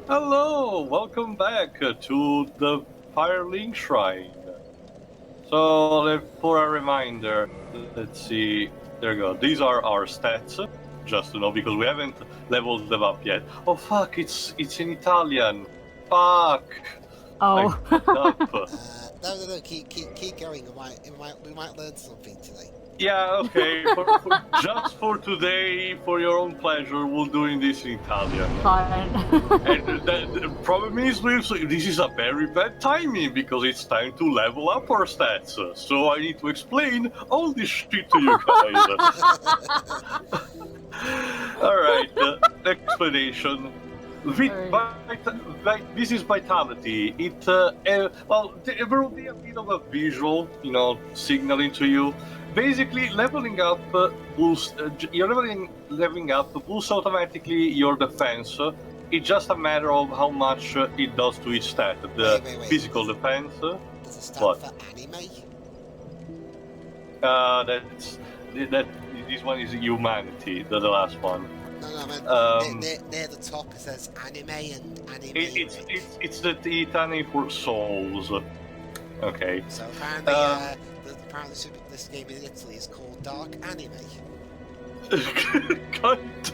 Hello, welcome back to the Firelink Shrine. So, for a reminder, let's see. There you go. These are our stats, just to know, because we haven't leveled them up yet. Oh fuck! It's in Italian. Fuck! I Oh. fucked up. No. Keep going. We might learn something today. Yeah, okay. Just for today, for your own pleasure, we're doing this in Italian. Fine. And the problem is, this is a very bad timing because it's time to level up our stats. So I need to explain all this shit to you guys. Alright, explanation. This is vitality. There will be a bit of a visual, signaling to you. Basically, leveling up boosts. You're leveling up boosts automatically your defense. It's just a matter of how much it does to each stat. The Wait. physical defense. Does it stand What? for anime? That this one is humanity. The last one. No, I meant near the top it says anime and anime. It's the Italian for souls. Okay. So apparently, this game in Italy is called Dark Anime. Cunt.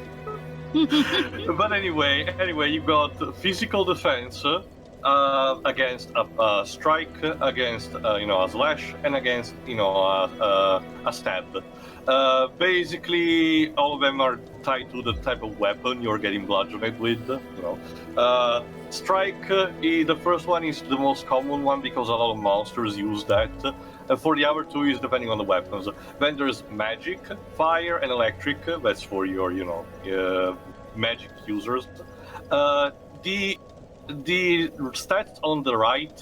But anyway, you got physical defense against a strike, against a slash, and against a stab. Basically, all of them are tied to the type of weapon you're getting bludgeoned with. Strike, the first one is the most common one because a lot of monsters use that. For the other two is depending on the weapons. Then there's magic, fire, and electric. That's for your, magic users. The stats on the right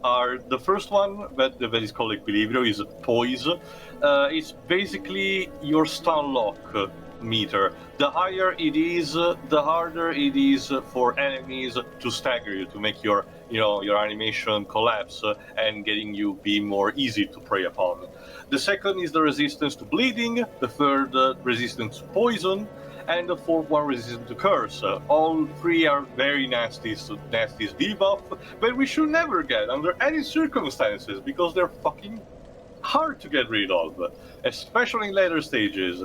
are the first one that is called Equilibrio, is poise. It's basically your stun lock meter. The higher it is, the harder it is for enemies to stagger you, to make your animation collapse and getting you be more easy to prey upon. The second is the resistance to bleeding, the third resistance to poison, and the fourth one resistant to curse. All three are very nasty debuff, but we should never get under any circumstances because they're fucking hard to get rid of, especially in later stages.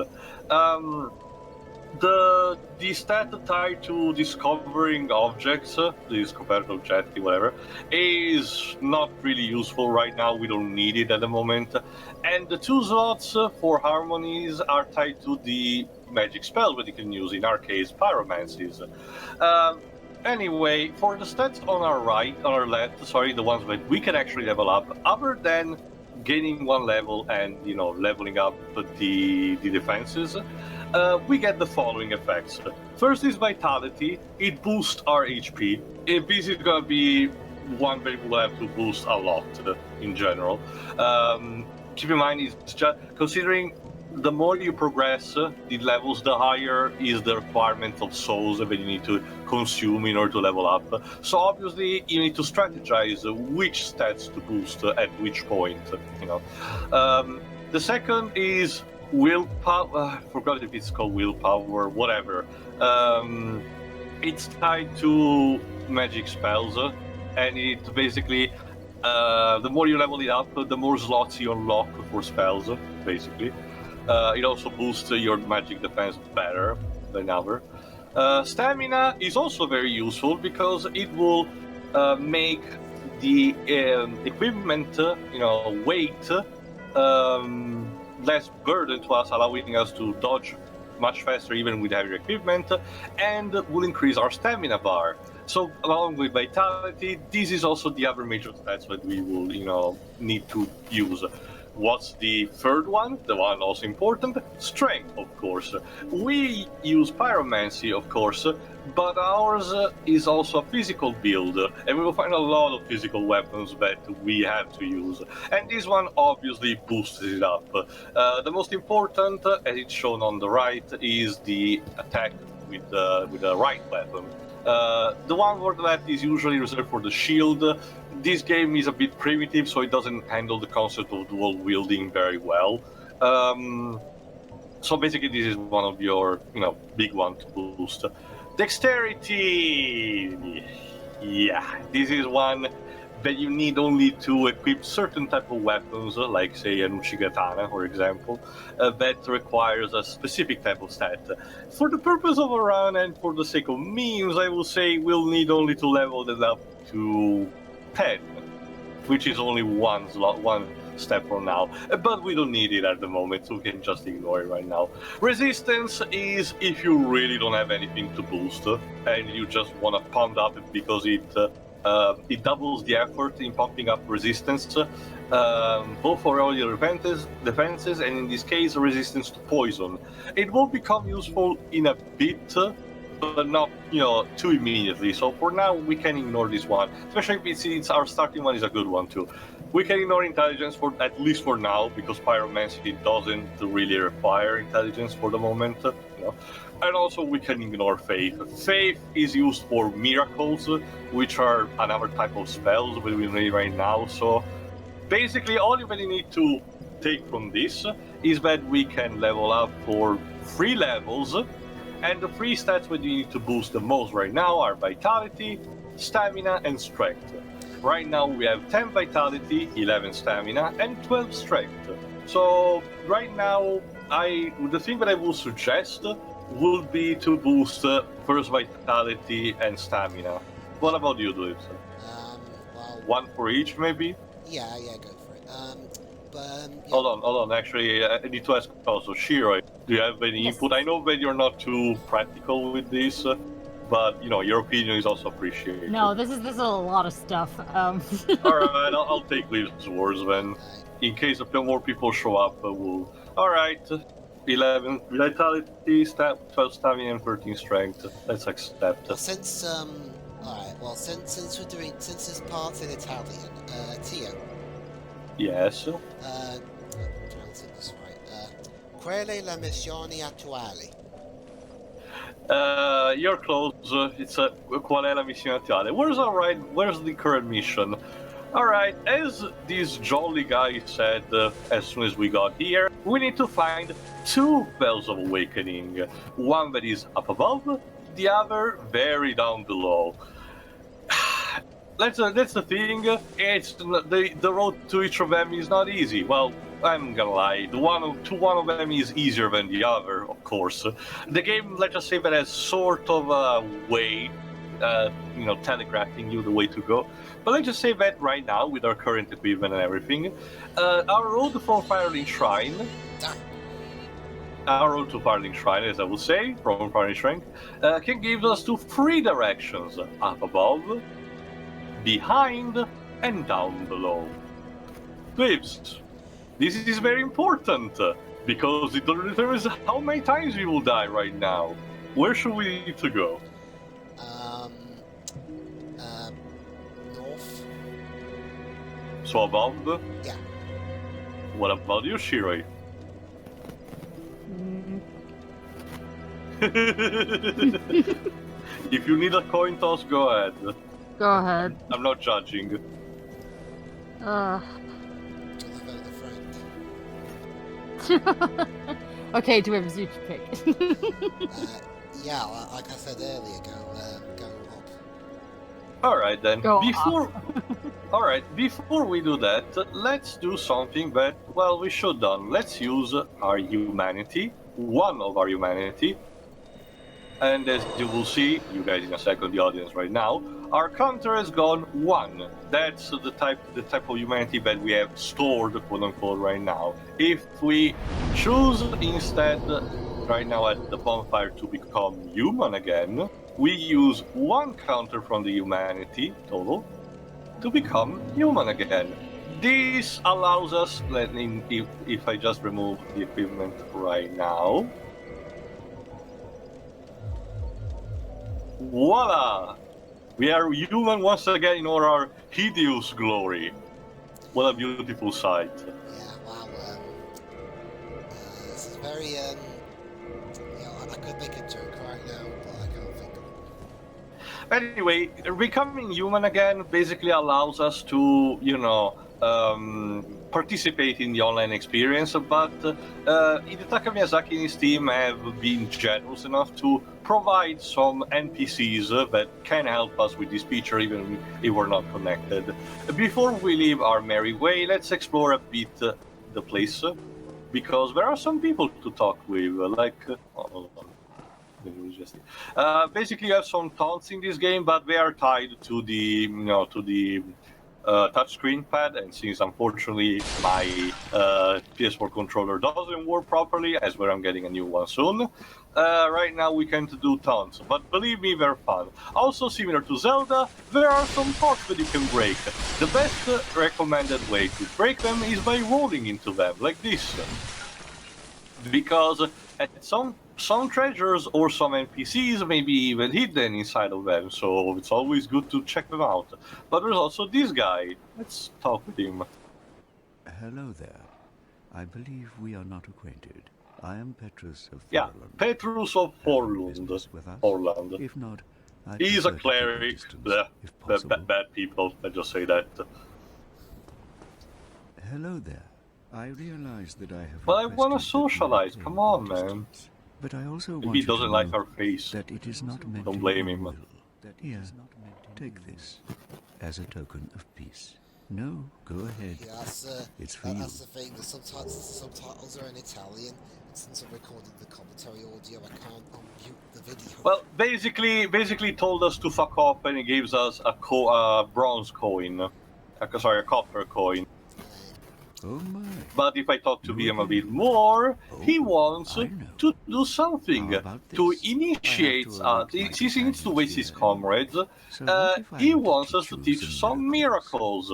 The stat tied to discovering objects, the discovered objective, whatever, is not really useful right now. We don't need it at the moment. And the two slots for harmonies are tied to the magic spells that you can use, in our case, pyromancies. Anyway, for the stats on our left, the ones that we can actually level up, other than gaining one level and leveling up the defenses, we get the following effects. First is vitality. It boosts our HP. This is gonna be one that we'll have to boost a lot in general. Keep in mind, it's just considering the more you progress the levels, the higher is the requirement of souls that you need to consume in order to level up. So obviously you need to strategize which stats to boost at which point. The second is willpower. I forgot if it's called willpower, whatever. It's tied to magic spells, and it basically the more you level it up, the more slots you unlock for spells, basically. It also boosts your magic defense better than ever. Stamina is also very useful because it will make the equipment, weight less burden to us, allowing us to dodge much faster even with heavier equipment, and will increase our stamina bar. So along with vitality, this is also the other major stats that we will, need to use. What's the third one? The one also important? Strength, of course. We use pyromancy, of course, but ours is also a physical build, and we will find a lot of physical weapons that we have to use. And this one obviously boosts it up. The most important, as it's shown on the right, is the attack with the right weapon. The one for the left is usually reserved for the shield. This game is a bit primitive, so it doesn't handle the concept of dual wielding very well. So basically, this is one of your, big one to boost. Dexterity! yeah, this is one that you need only to equip certain type of weapons, like say an Uchigatana, for example, that requires a specific type of stat. For the purpose of a run and for the sake of memes, I will say we'll need only to level that up to 10, which is only one step from now. But we don't need it at the moment, so we can just ignore it right now. Resistance is if you really don't have anything to boost, and you just want to pound up because it doubles the effort in pumping up resistance, both for all your defenses, and in this case, resistance to poison. It will become useful in a bit, but not, too immediately. So for now, we can ignore this one, especially since our starting one is a good one too. We can ignore intelligence for at least for now, because pyromancy doesn't really require intelligence for the moment. And also we can ignore faith. Faith is used for miracles, which are another type of spells that we need right now. So basically, all you really need to take from this is that we can level up for 3 levels. And the 3 stats that you need to boost the most right now are Vitality, Stamina, and Strength. Right now we have 10 Vitality, 11 Stamina, and 12 Strength. So right now, the thing that I would suggest would be to boost first Vitality and Stamina. What about you, Dulip? Well... One for each, maybe? Yeah, go for it. Yeah. Hold on. Actually, I need to ask also, Shiroi, do you have any input? I know that you're not too practical with this, but your opinion is also appreciated. No, this is a lot of stuff. All right, I'll take Leaf's words then. In case if more people show up, we'll. All right, 11 vitality, 12 stamina, and 13 strength. Let's accept. Well, since this part's in Italian, Tio. Yes. Pronouncing this right. Quelle le missioni attuali? You're close. It's qual è la missione attuale? Where's the current mission? Alright, as this jolly guy said as soon as we got here, we need to find 2 Bells of Awakening. One that is up above, the other very down below. That's the thing. It's the road to each of them is not easy. Well, I'm gonna lie. One of them is easier than the other, of course. The game, let's just say, that has sort of a way, telegraphing you the way to go. But let's just say that right now, with our current equipment and everything, our road from Firelink Shrine. Our road to Firelink Shrine, as I would say, from Firelink Shrine, can give us to 3 directions: up above, behind, and down below. Clips. This is very important, because it determines how many times we will die right now. Where should we need to go? North. So above? Yeah. What about you, Shiroi? If you need a coin toss, go ahead. Go ahead. I'm not judging. Okay, whoever's you pick. Yeah, like I said earlier, go up. Alright then, Go Alright, before we do that, let's do something that, well, we should done. Let's use our humanity, one of our humanity. And as you will see, you guys in a second, the audience right now, our counter has gone 1. That's the type of humanity that we have stored, quote unquote, right now. If we choose instead, right now at the bonfire, to become human again, we use 1 counter from the humanity total to become human again. This allows us, if I just remove the equipment right now. Voila! We are human once again in all our hideous glory. What a beautiful sight. Yeah, wow. This is very, I could make a joke right now, but I can't think of it. Anyway, becoming human again basically allows us to, participate in the online experience, but Hidetaka Miyazaki and his team have been generous enough to provide some NPCs that can help us with this feature even if we're not connected. Before we leave our merry way, let's explore a bit the place, because there are some people to talk with, basically, you have some taunts in this game, but they are tied to the touchscreen pad, and since unfortunately my PS4 controller doesn't work properly, as where I'm getting a new one soon, right now we can't do taunts, but believe me, they're fun. Also, similar to Zelda, there are some parts that you can break. The best recommended way to break them is by rolling into them, like this. Because at some treasures or some NPCs may be even hidden inside of them, so it's always good to check them out. But there's also this guy. Let's talk with him. Hello there. I believe we are not acquainted. I am Petrus of Forland. Yeah, Petrus of Forland. Forland. If not, he's a cleric. Bad people, I just say that. Hello there. I realize that I have. Well, I want to socialize. Come on, man. But I also if want he doesn't like our face, that it is not meant don't blame him. Here, take this as a token of peace. No, go ahead. Yeah, it's for you. That's the thing. The subtitles are in Italian. And since I'm recording the commentary audio, I can't unmute the video. Well, basically told us to fuck off, and he gives us a bronze coin. A copper coin. Oh my. But if I talk to him a bit more, he wants to do something to initiate us. Since he needs to waste his comrades, he wants us to teach some miracles,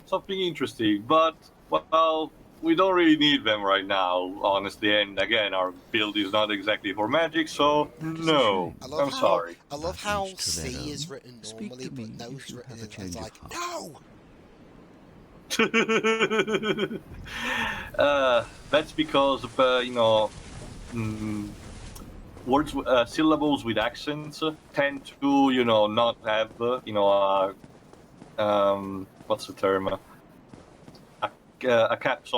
something interesting. But, well, we don't really need them right now, honestly. And again, our build is not exactly for magic, so no. I'm sorry. I love how C is written normally, but no is written as like, no! That's because words, syllables with accents tend to, not have, what's the term? A caps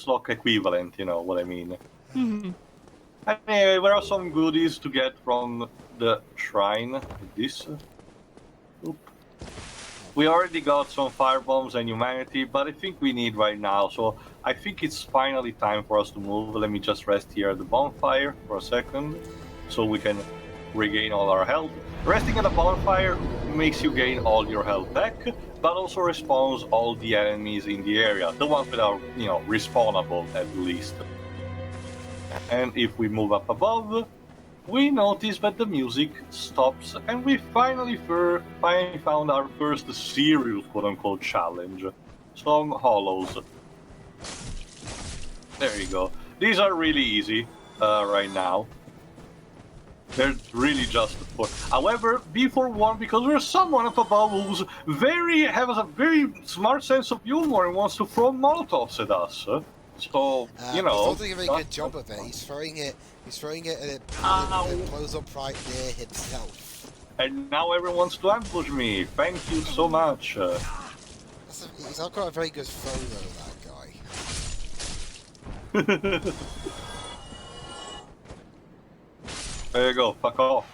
lock equivalent. You know what I mean? Mm-hmm. Anyway, there are some goodies to get from the shrine. Like this. Oop. We already got some firebombs and humanity, but I think we need right now, so I think it's finally time for us to move. Let me just rest here at the bonfire for a second, so we can regain all our health. Resting at the bonfire makes you gain all your health back, but also respawns all the enemies in the area, the ones that are, respawnable at least. And if we move up above, we notice that the music stops, and we finally found our first serious quote-unquote challenge. Some hollows. There you go. These are really easy right now. They're really just for. However, be forewarned, because there's someone up above who's has a very smart sense of humor and wants to throw molotovs at us. So, He's not doing a very good job of it. He's throwing it and it blows up right near himself. And now everyone wants to ambush me. Thank you so much. He's not got a very good throw though, that guy. There you go, fuck off.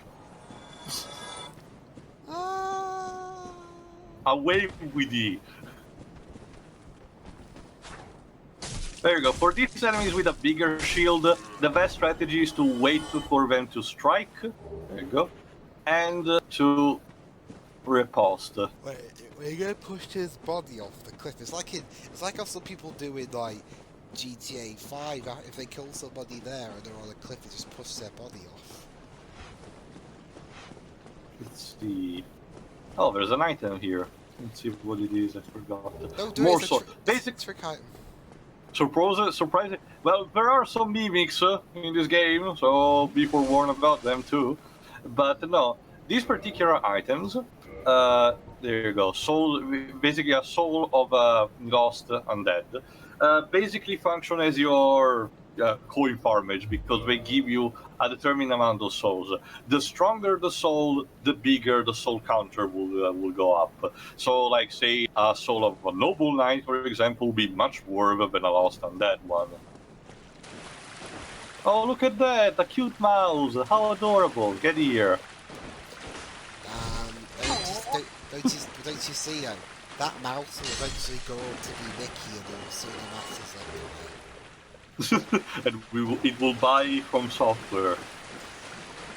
Away with you. There you go. For these enemies with a bigger shield, the best strategy is to wait for them to strike. There you go. And to riposte. Wait, we're gonna push his body off the cliff. It's like how some people do in like GTA 5. If they kill somebody there and they're on a cliff, they just push their body off. Let's see. Oh, there's an item here. Let's see what it is. I forgot. No, do More it. basic trick item. Surprising. Well, there are some mimics in this game, so be forewarned about them too. But no, these particular items, there you go. Soul, basically a soul of a lost undead. Basically function as your coin farmage because they give you a determined amount of souls. The stronger the soul, the bigger the soul counter will go up. So, like, say a soul of a noble knight, for example, will be much worth than a lost undead one. Oh, look at that! A cute mouse! How adorable! Get here! Don't you see that mouse will eventually grow up to be Mickey and it will see the masses everywhere. And it will buy from software.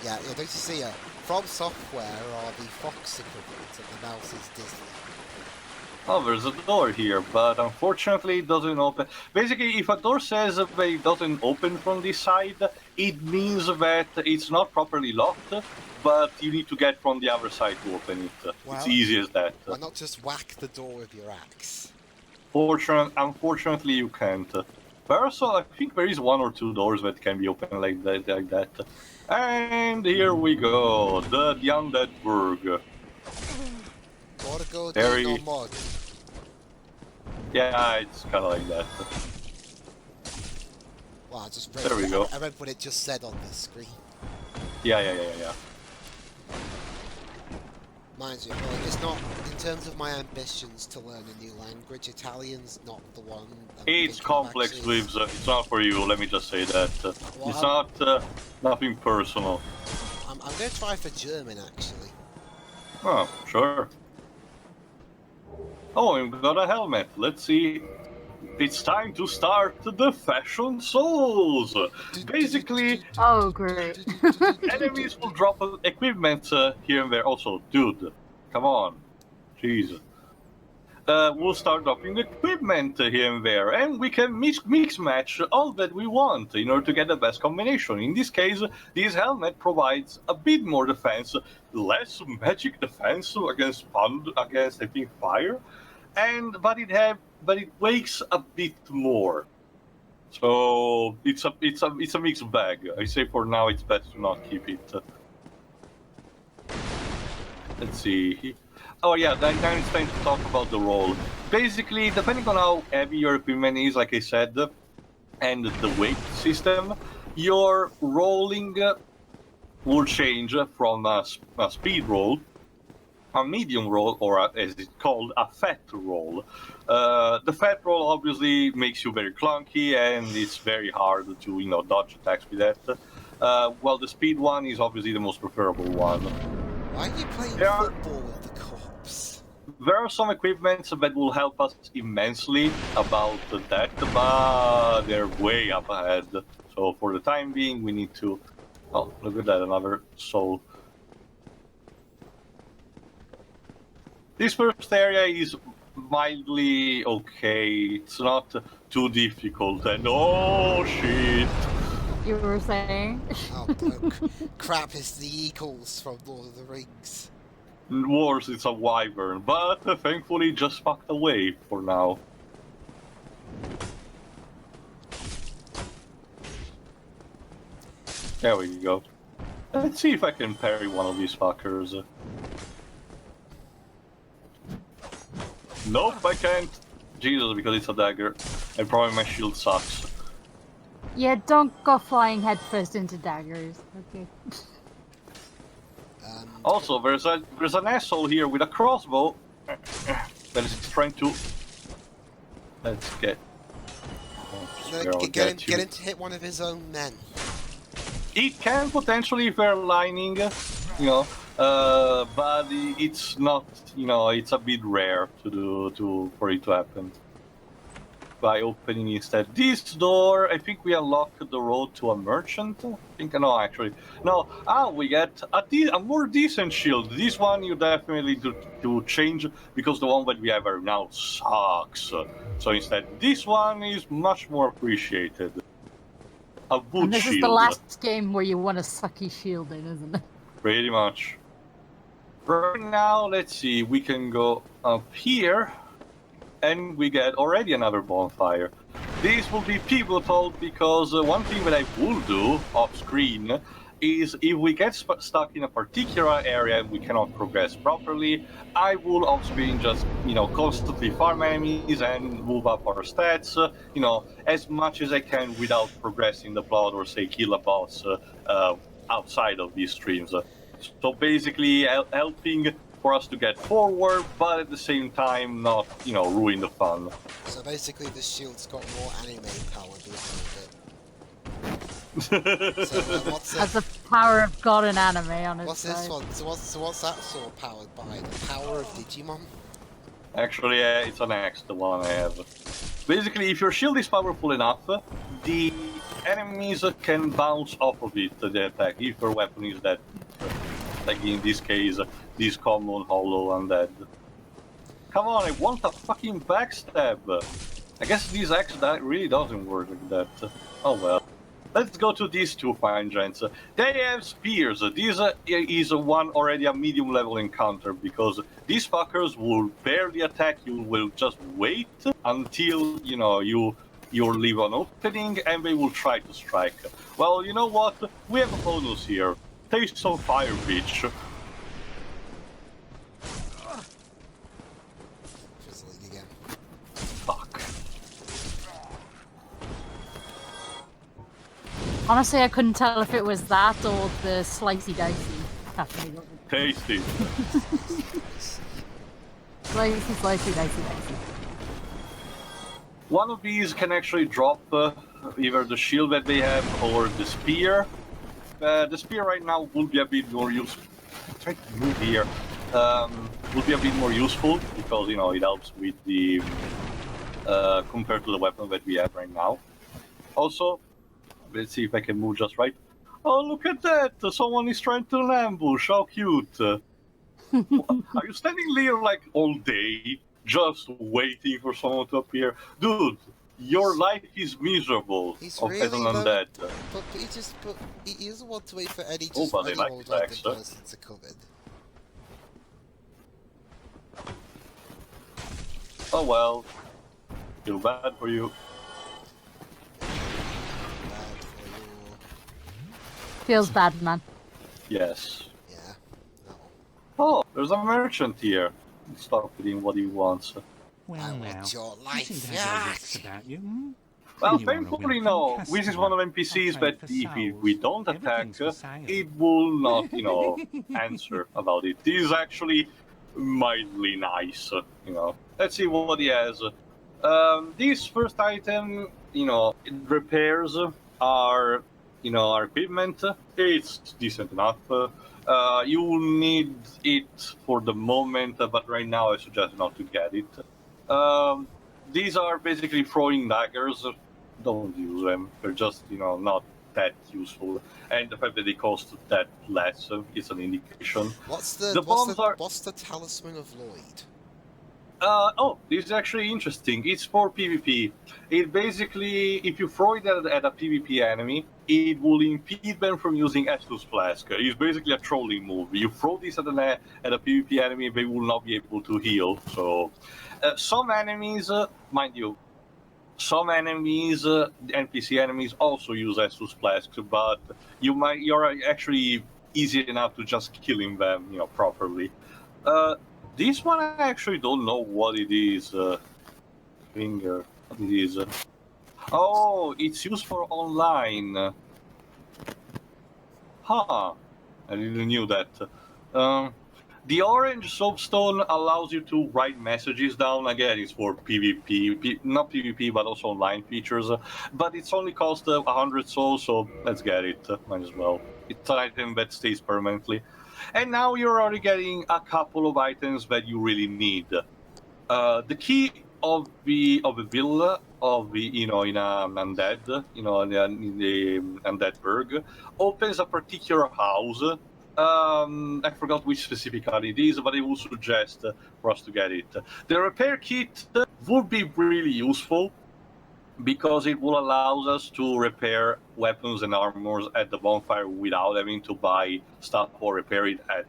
Yeah, don't you see From Software are the Fox equivalent and the mouse is Disney. Oh, there's a door here, but unfortunately it doesn't open. Basically, if a door says that it doesn't open from this side, it means that it's not properly locked, but you need to get from the other side to open it. Well, it's easy as that. Why not just whack the door with your axe? Unfortunately, you can't. But also, I think there is one or two doors that can be opened like that. And here we go, the Undead Bourg. Gotta go Very... no mod. Yeah, it's kind of like that. Well, I just There we go. I read what it just said on the screen. Yeah. Mind you, well, it's not, in terms of my ambitions to learn a new language, Italian's not the one. It's complex, Lives. It's not for you, let me just say that. Well, it's not nothing personal. I'm going to try for German, actually. Oh, sure. Oh, we've got a helmet. Let's see. It's time to start the Fashion Souls. Basically, Oh, great. enemies will drop equipment here and there. Also, dude, come on. Jeez. We'll start dropping equipment here and there, and we can mix match all that we want in order to get the best combination. In this case, this helmet provides a bit more defense, less magic defense against I think fire, but it weighs a bit more. So it's a mixed bag. I say for now it's best to not keep it. Let's see. Oh yeah, then it's time to talk about the roll. Basically, depending on how heavy your equipment is, like I said, and the weight system, your rolling will change from a speed roll, a medium roll, or as it's called, a fat roll. The fat roll obviously makes you very clunky, and it's very hard to dodge attacks with that. While the speed one is obviously the most preferable one. Why are you playing football with the cops? There are some equipments that will help us immensely about that, but they're way up ahead. So for the time being, we need to... Oh, look at that, another soul. This first area is mildly okay. It's not too difficult, and oh shit! You were saying? Oh, crap, it's the Eagles from Lord of the Rings. Worse, it's a wyvern, but thankfully just fucked away for now. There we go. Let's see if I can parry one of these fuckers. Nope, I can't. Jesus, because it's a dagger. And probably my shield sucks. Yeah, don't go flying headfirst into daggers. Okay. Also, there's an asshole here with a crossbow that is trying to... Let's get... Get him to hit one of his own men. It can potentially if they're lining, but it's not, it's a bit rare for it to happen. By opening instead this door, I think we unlocked the road to a merchant. No, actually, no. We get a more decent shield. This one you definitely do change because the one that we have now sucks. So instead, this one is much more appreciated. A boot and this shield. Is the last game where you want a sucky shield in, isn't it? Pretty much. Right now, let's see. We can go up here. And we get already another bonfire. This will be pivotal because one thing that I will do off screen is if we get stuck in a particular area and we cannot progress properly, I will off-screen just, constantly farm enemies and move up our stats, as much as I can without progressing the plot or, say, kill a boss outside of these streams. So basically helping for us to get forward, but at the same time not, ruin the fun. So basically the shield's got more anime power behind it. So what's Has the power of God and anime on its what's side. this one? So what's that sword powered by? The power of Digimon? Actually, it's an X, the one I have. Basically, if your shield is powerful enough, the enemies can bounce off of it, the attack, if your weapon is that. Like in this case, this common hollow undead. Come on, I want a fucking backstab! I guess this X that really doesn't work like that. Oh well. Let's go to these two fine gents. They have spears. This is one already a medium level encounter because these fuckers will barely attack you, will just wait until, you leave an opening and they will try to strike. Well, you know what? We have a bonus here. Taste some fire, bitch. Fizzling again. Fuck. Honestly, I couldn't tell if it was that or the slicey dicey happening. Tasty. Slicey dicey. One of these can actually drop either the shield that they have or the spear. The spear right now would be a bit more useful. Try to move here. Would be a bit more useful because it helps with the compared to the weapon that we have right now. Also, let's see if I can move just right. Oh, look at that! Someone is trying to ambush. How cute! Are you standing there like all day, just waiting for someone to appear, dude? Your life is miserable He's as an really low. undead. But he doesn't want to wait for any Oh, just but they any like old his random axe, person to come in. Oh well. Feel bad for you. Bad for you. Feels bad, man. Yes. Yeah. No. Oh, there's a merchant here. Stop getting what he wants. I want your you life, seem to have your wits about you, hmm? Well, You are a thankfully, welcome no. This is one of NPCs customer. that I'll trade if for we souls. don't attack, Everything's for sale. it will not, answer about it. This is actually mildly nice, Let's see what he has. This first item, it repairs our, our equipment. It's decent enough. You will need it for the moment, but right now I suggest not to get it. These are basically throwing daggers. Don't use them. They're just, not that useful. And the fact that they cost that less is an indication. What's bombs are... what's the Talisman of Lloyd? This is actually interesting. It's for PvP. It basically, if you throw it at a PvP enemy, it will impede them from using Estus Flask. It's basically a trolling move. You throw this at a PvP enemy, they will not be able to heal. So, some enemies, mind you, some enemies, NPC enemies, also use Estus Flasks, but you're actually easy enough to just killing them, properly. This one I actually don't know what it is. Finger, what it is? Oh, it's used for online. Huh, I didn't knew that. The orange soapstone allows you to write messages down. Again, it's for PvP, not PvP, but also online features. But it's only cost 100 souls, so let's get it. Might as well. It's an item that stays permanently. And now you're already getting a couple of items that you really need. The key of the villa of the in an undead, in the Undead Bourg, opens a particular house. I forgot which specifically it is, but I will suggest for us to get it. The repair kit would be really useful because it will allow us to repair weapons and armors at the bonfire without having to buy stuff or repair it at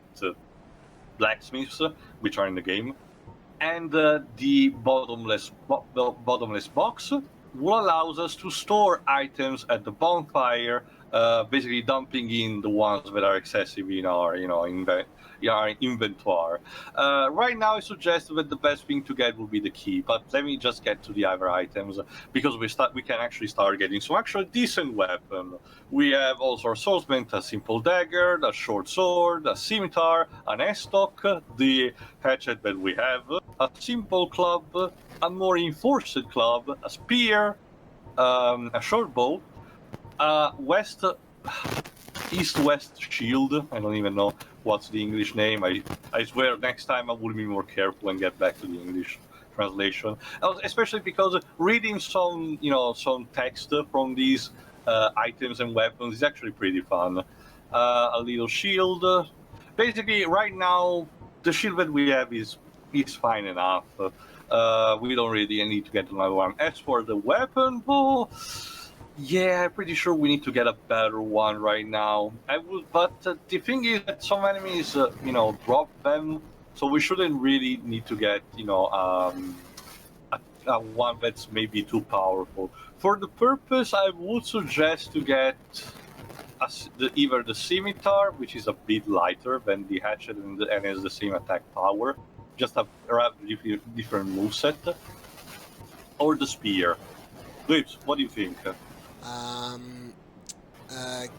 blacksmiths, which are in the game. And the bottomless box will allow us to store items at the bonfire basically dumping in the ones that are excessive in our, inventory. Right now, I suggest that the best thing to get would be the key, but let me just get to the other items because we can actually start getting some actual decent weapon. We have also our swordsman, a simple dagger, a short sword, a scimitar, an estoc, the hatchet that we have, a simple club, a more enforced club, a spear, a short bow, east-west shield. I don't even know what's the English name. I swear next time I will be more careful and get back to the English translation. Especially because reading some text from these items and weapons is actually pretty fun. A little shield. Basically, right now the shield that we have is fine enough. We don't really need to get another one. As for the weapon, well, yeah, I'm pretty sure we need to get a better one right now. But the thing is that some enemies, drop them, so we shouldn't really need to get, a one that's maybe too powerful. For the purpose, I would suggest to get either the scimitar, which is a bit lighter than the hatchet and has the same attack power, just a different moveset, or the spear. Lips, what do you think?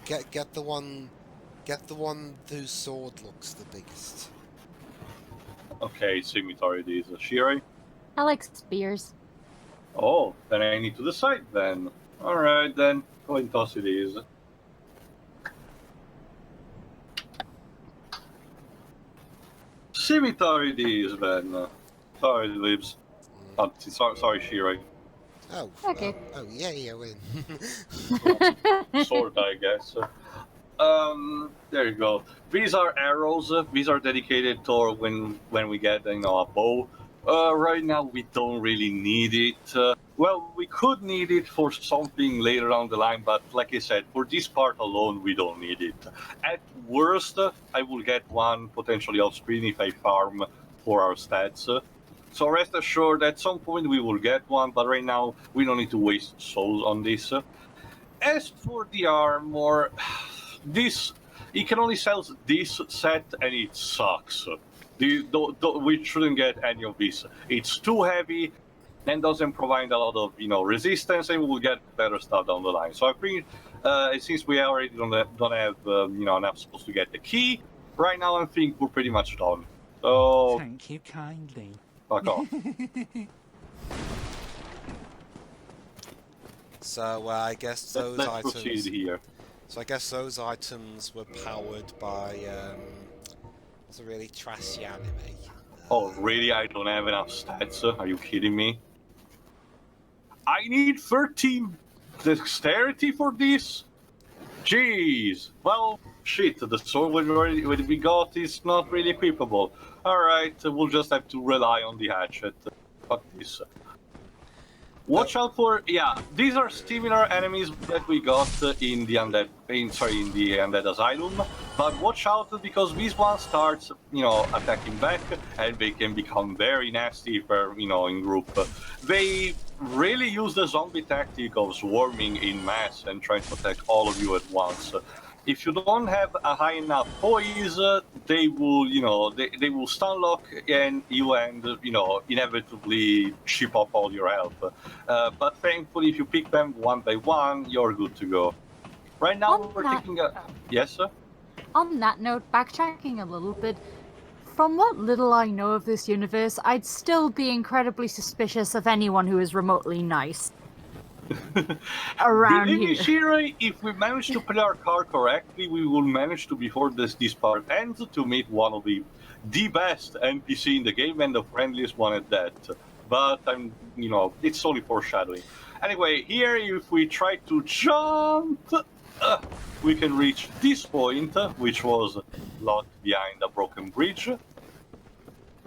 Get the one whose sword looks the biggest. Okay, scimitar it is. Shirei? I like spears. Oh, then I need to decide then. Alright then, coin toss it is. Scimitar it is then. Sorry, Libs. Oh, sorry, Shirei. Oh. Okay. Yeah, win. Sword, I guess. There you go. These are arrows. These are dedicated to when we get, a bow. Right now we don't really need it. Well, we could need it for something later down the line, but like I said, for this part alone, we don't need it. At worst, I will get one potentially off screen if I farm for our stats. So rest assured, at some point we will get one, but right now we don't need to waste souls on this. As for the armor, it can only sell this set and it sucks. We shouldn't get any of this. It's too heavy and doesn't provide a lot of resistance, and we'll get better stuff down the line. So I think since we already don't have enough souls to get the key, right now I think we're pretty much done. So Thank you kindly. fuck off. So I guess those Let's items. proceed here. So I guess those items were powered by what's a really trashy anime. Oh, really? I don't have enough stats? Are you kidding me? I need 13 dexterity for this? Jeez. Well, shit, the sword we got is not really equipable. Alright, we'll just have to rely on the hatchet. Fuck this. Watch out for... Yeah, these are similar enemies that we got in the Undead Asylum. But watch out because these ones start, attacking back, and they can become very nasty if they're, in group. They really use the zombie tactic of swarming in mass and trying to attack all of you at once. If you don't have a high enough poise, they will, they will stun lock and you inevitably chip off all your health. But thankfully, if you pick them one by one, you're good to go. Right now, we're taking a... Yes, sir? On that note, backtracking a little bit, from what little I know of this universe, I'd still be incredibly suspicious of anyone who is remotely nice. Around Believe me, here. Shirei, if we manage to play our card correctly, we will manage to, before this part ends, to meet one of the best NPC in the game and the friendliest one at that. But it's only foreshadowing. Anyway, here, if we try to jump, we can reach this point, which was locked behind a broken bridge,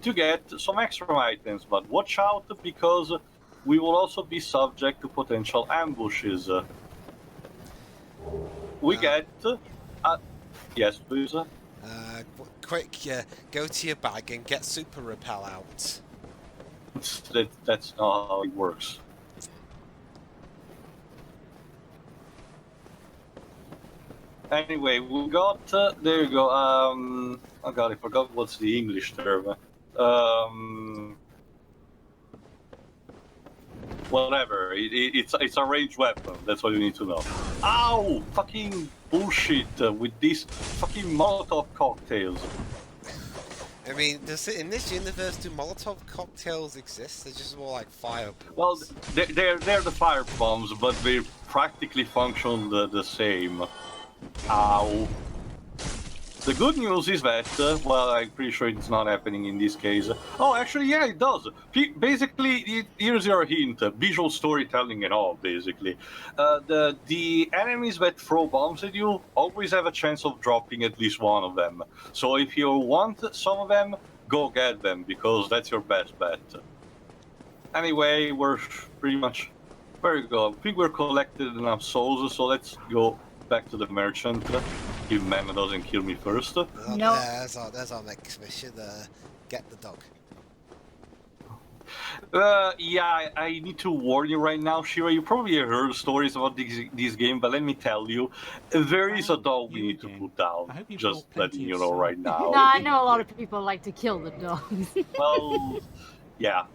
to get some extra items. But watch out, because we will also be subject to potential ambushes. We get... yes, please? Quick, go to your bag and get super repel out. That's not how it works. Anyway, we got there you go. Oh god, I forgot what's the English term. Whatever. It's a ranged weapon. That's what you need to know. Ow! Fucking bullshit with these fucking Molotov cocktails. I mean, in this universe, do Molotov cocktails exist? They're just more like fireballs. Well, they're the fire bombs, but they practically function the same. Ow. The good news is that, well, I'm pretty sure it's not happening in this case. Oh, actually, yeah, it does. Basically, here's your hint, visual storytelling and all, basically. The enemies that throw bombs at you always have a chance of dropping at least one of them. So if you want some of them, go get them, because that's your best bet. Anyway, we're pretty much... There you go. I think we're collected enough souls, so let's go back to the merchant. If Mana doesn't kill me first. No. There's our next mission. Get the dog. Yeah, I need to warn you right now, Shira. You probably heard stories about this game, but let me tell you, there is a dog we You need to again. put down. I hope you Just brought plenty letting you of know souls. right now. No, I know a lot of people like to kill the dogs. Well, yeah.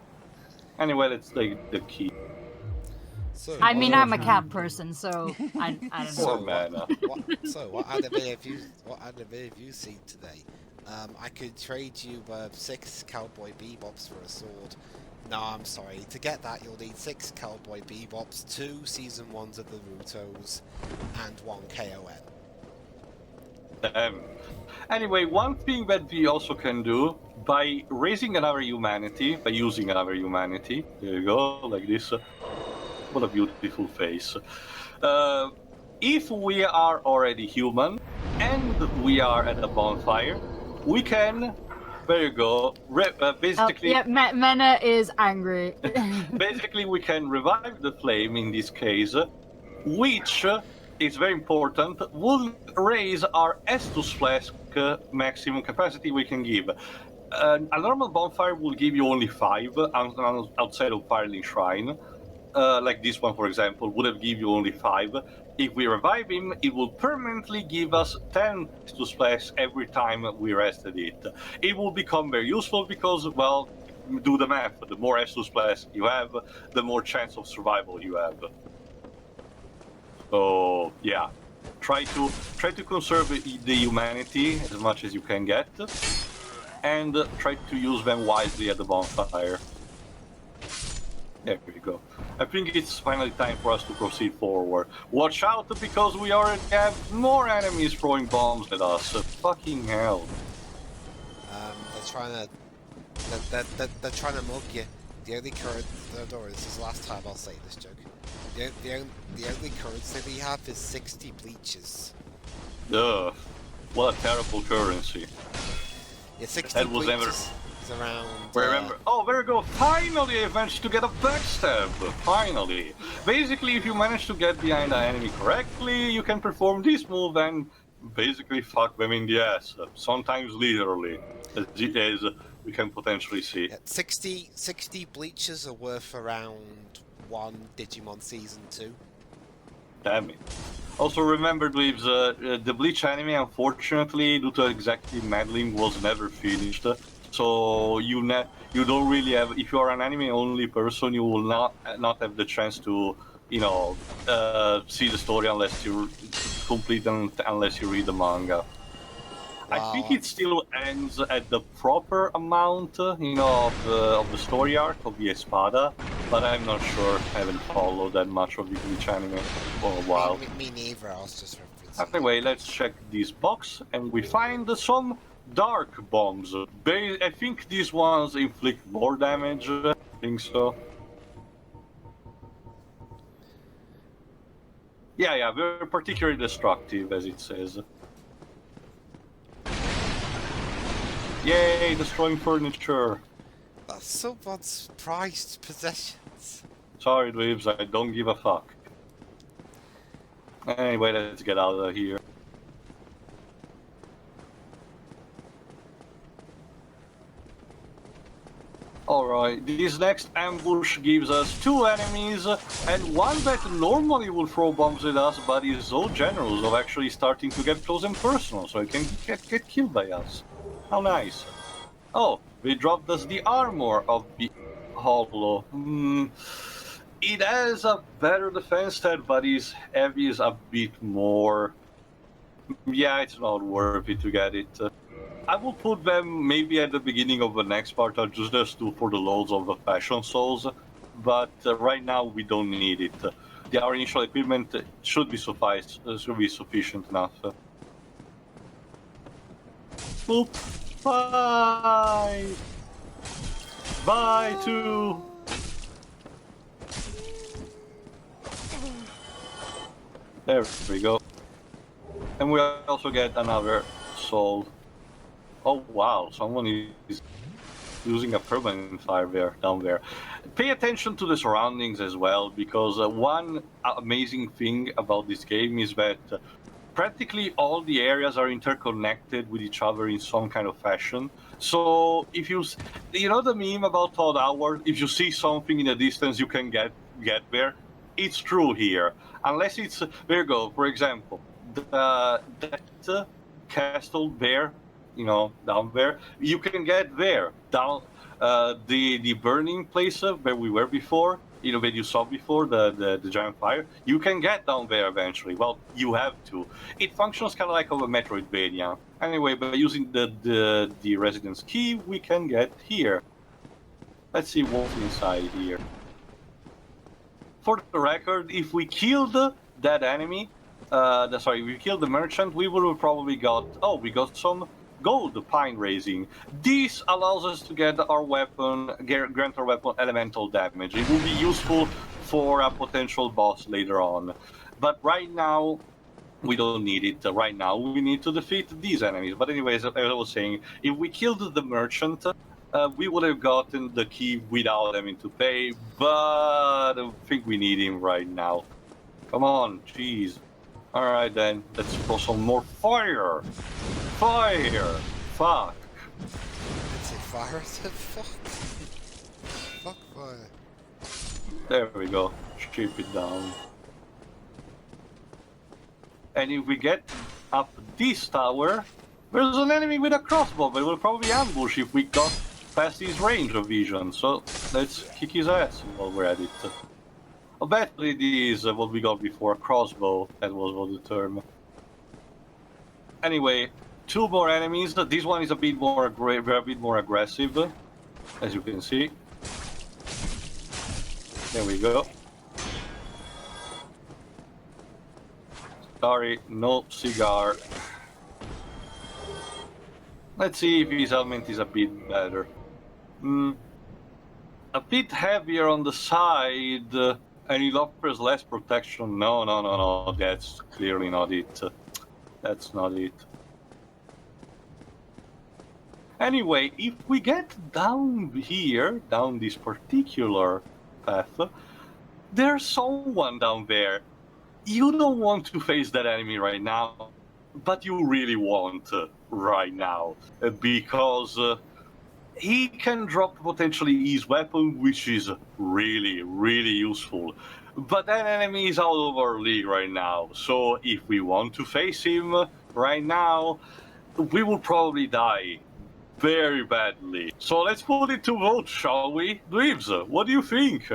Anyway, let's take the key. So, I mean, what- I'm a cat person, so I don't Poor know. Mana. what anime have you seen today? I could trade you 6 Cowboy Bebops for a sword. No, I'm sorry. To get that, you'll need 6 Cowboy Bebops, 2 Season 1s of the Rutos, and 1 KON. Anyway, one thing that we also can do, by raising another humanity, by using another humanity, there you go, like this. What a beautiful face. If we are already human, and we are at a bonfire, we can, there you go, basically... Oh, yeah, Mena is angry. Basically, we can revive the flame in this case, which is very important, will raise our Estus flask maximum capacity we can give. A normal bonfire will give you only 5 outside of Firelink Shrine. Like this one, for example, would have given you only 5. If we revive him, it will permanently give us 10 Estus flasks every time we rested it. It will become very useful because, well, do the math. The more Estus flasks you have, the more chance of survival you have. So yeah, try to conserve the humanity as much as you can get, and try to use them wisely at the bonfire. There we go. I think it's finally time for us to proceed forward. Watch out, because we already have more enemies throwing bombs at us. Fucking hell. They're trying to mug you. The only this is the last time I'll say this joke. The only currency we have is 60 bleaches. Ugh. What a terrible currency. Yeah, 60 That was bleaches never- is around... Remember? Oh, there we go. Finally, I managed to get a backstab. Finally. Basically, if you manage to get behind the enemy correctly, you can perform this move and basically fuck them in the ass. Sometimes literally, as we can potentially see. Yeah, 60 bleaches are worth around 1 Digimon Season 2. Damn it. Also remember, dweebs, the Bleach anime, unfortunately, due to exactly meddling, was never finished. So you don't really have, if you are an anime-only person, you will not have the chance to, you know, see the story unless you complete them, unless you read the manga. I think it still ends at the proper amount, you know, of the story arc of the Espada, but I'm not sure. I haven't followed that much of the Bleach anime for a while. Me neither, I was just referencing. Anyway, let's check this box, and we find some dark bombs. I think these ones inflict more damage. I think so. Yeah, they're particularly destructive, as it says. Yay, destroying furniture. That's someone's prized possessions. Sorry, dweebs, I don't give a fuck. Anyway, let's get out of here. Alright, this next ambush gives us 2 enemies, and one that normally will throw bombs at us, but is so generous of actually starting to get close and personal, so it can get killed by us. How nice. Oh, they dropped us the armor of the Hollow. It has a better defense stat, but his heavy is a bit more. Yeah, it's not worth it to get it. I will put them maybe at the beginning of the next part, just for the loads of the fashion souls. But right now we don't need it. Our initial equipment should be sufficient enough. Boop. Bye. Bye too. There we go. And we also get another soul. Oh wow, someone is using a permanent fire there, down there. Pay attention to the surroundings as well, because one amazing thing about this game is that practically all the areas are interconnected with each other in some kind of fashion. So if you know the meme about Todd Howard, if you see something in the distance, you can get there. It's true here, unless it's there you go. For example, that castle there, you know, down there, you can get there down. The burning place where we were before, you know, where you saw before the giant fire, you can get down there eventually. Well, you have to. It functions kind of like a Metroidvania. Anyway, by using the residence key, we can get here. Let's see what's inside here. For the record, if we killed that enemy, we killed the merchant, we would have probably got. Oh, we got some gold pine raising. This allows us to get our weapon, grant our weapon elemental damage. It will be useful for a potential boss later on. But right now, we don't need it. Right now, we need to defeat these enemies. But anyways, as I was saying, if we killed the merchant, we would have gotten the key without having to pay, but I don't think we need him right now. Come on, jeez. Alright then, let's throw some more fire! Fire! Fuck! It's a fire, I said fuck. Fuck fire. There we go. Strip it down. And if we get up this tower, there's an enemy with a crossbow that will probably ambush if we got past his range of vision. So let's kick his ass while we're at it. I bet it is what we got before, a crossbow. That was the term. Anyway, 2 more enemies. This one is a bit more aggressive, as you can see. There we go. Sorry, no cigar. Let's see if his helmet is a bit better. A bit heavier on the side, and it offers less protection. No, that's clearly not it. That's not it. Anyway, if we get down here, down this particular path, there's someone down there. You don't want to face that enemy right now, but you really want right now, because he can drop potentially his weapon, which is really, really useful. But that enemy is out of our league right now, so if we want to face him right now, we will probably die very badly. So let's put it to vote, shall we? Dweebs, what do you think?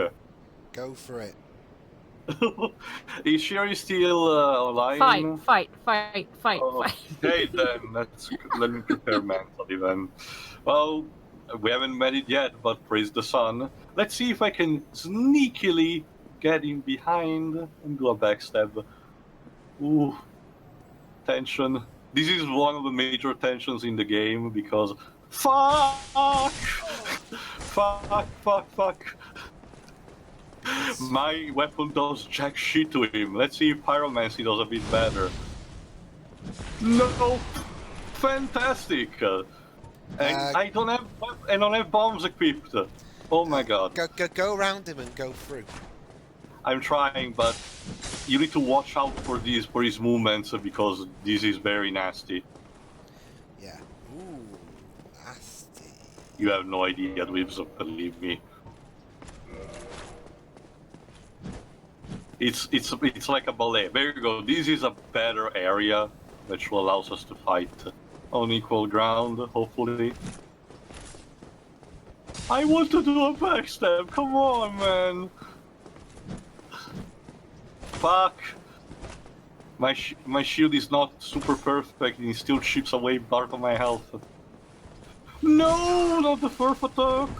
Go for it. Is Sherry still alive? Fight. Okay, then let me prepare mentally then. Well, we haven't met it yet, but praise the sun. Let's see if I can sneakily get in behind and do a backstab. Ooh, tension. This is one of the major tensions in the game because fuck. My weapon does jack shit to him. Let's see if Pyromancy does a bit better. No! Fantastic! And I don't have bombs equipped. Oh my god. Go around him and go through. I'm trying, but you need to watch out for his movements because this is very nasty. Yeah. Ooh, nasty. You have no idea, Dweebs, believe me. It's like a ballet. There you go. This is a better area, which will allow us to fight on equal ground, hopefully. I want to do a backstab. Come on, man. Fuck. My shield is not super perfect and it still chips away part of my health. No, not the fourth attack.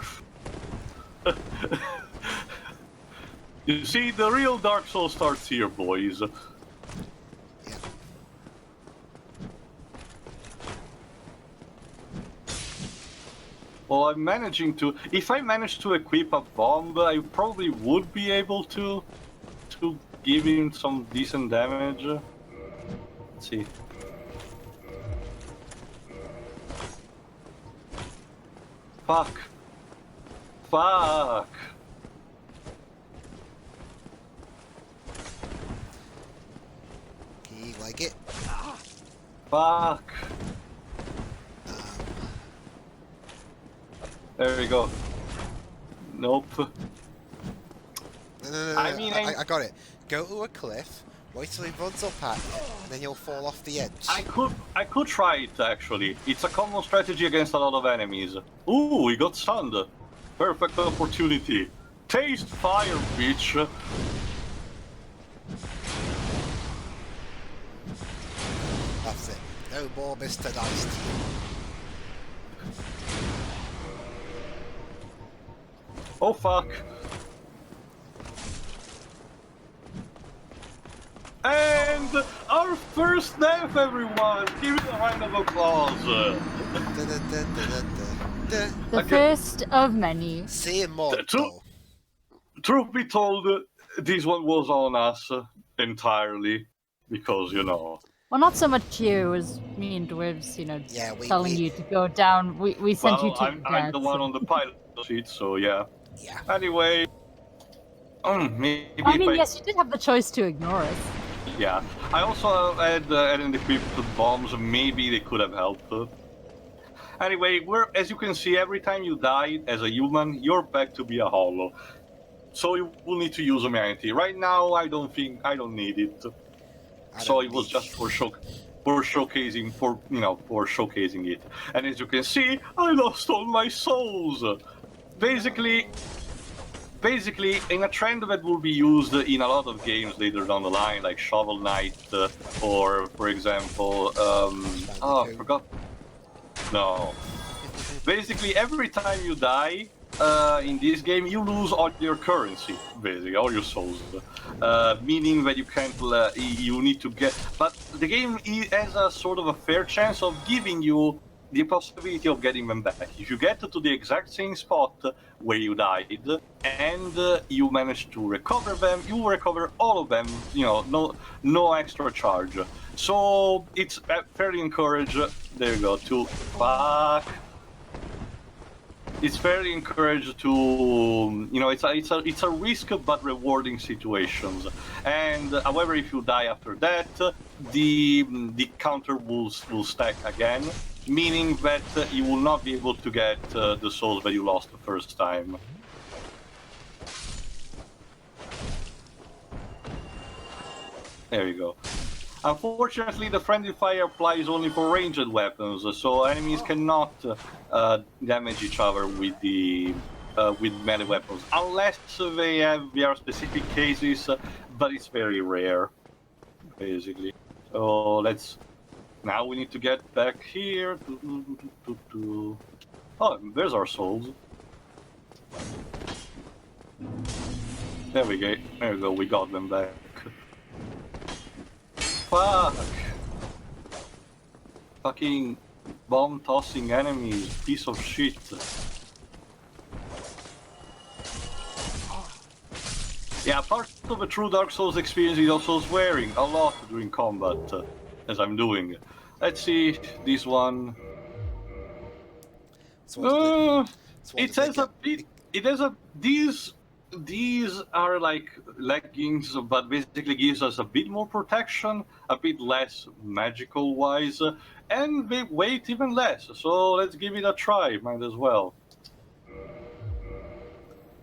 You see, the real Dark Souls starts here, boys. Yeah. Well, I'm managing to... If I manage to equip a bomb, I probably would be able to give him some decent damage. Let's see. Fuck. Fuck. Can you like it? Fuck. There we go. Nope. No. I mean, I got it. Go to a cliff, wait till he runs up at you, and then you'll fall off the edge. I could try it actually. It's a common strategy against a lot of enemies. Ooh, we got stunned. Perfect opportunity. Taste fire, bitch. That's it. No more Mr. Nice to you. Oh fuck. And our first death, everyone! Give it a round of applause! The Okay. first of many. See him more. Truth be told, this one was on us entirely. Because, you know... Well, not so much you as me and Dwibs, you know, Yeah, telling you to go down. We sent you to I'm the one on the pilot seat, so yeah. Yeah. Anyway... maybe I mean, if yes, you did have the choice to ignore us. Yeah. I also had an equipped bombs, maybe they could have helped. Anyway, as you can see, every time you die as a human, you're back to be a hollow. So you will need to use humanity. Right now, I don't need it. So it was just for showcasing it. And as you can see, I lost all my souls. Basically, in a trend that will be used in a lot of games later down the line, like Shovel Knight, or, for example, I forgot. No. Basically, every time you die in this game, you lose all your currency, basically, all your souls. Meaning that you can't, you need to get... But the game has a sort of a fair chance of giving you the possibility of getting them back. If you get to the exact same spot where you died, and you manage to recover them, you will recover all of them, you know, no extra charge. So it's fairly encouraged. There you go. It's fairly encouraged to, you know, it's a risk but rewarding situations. And however, if you die after that, the counter will stack again. Meaning that you will not be able to get the souls that you lost the first time. There you go. Unfortunately, the friendly fire applies only for ranged weapons, so enemies cannot damage each other with the with melee weapons, unless they are specific cases, but it's very rare, basically. So let's. Now we need to get back here. Oh, there's our souls. There we go. There we go. We got them back. Fuck! Fucking bomb-tossing enemies. Piece of shit. Yeah, part of the true Dark Souls experience is also swearing a lot during combat, as I'm doing. Let's see this one. It has a these are like leggings, but basically gives us a bit more protection, a bit less magical wise, and they weight even less. So let's give it a try. Might as well.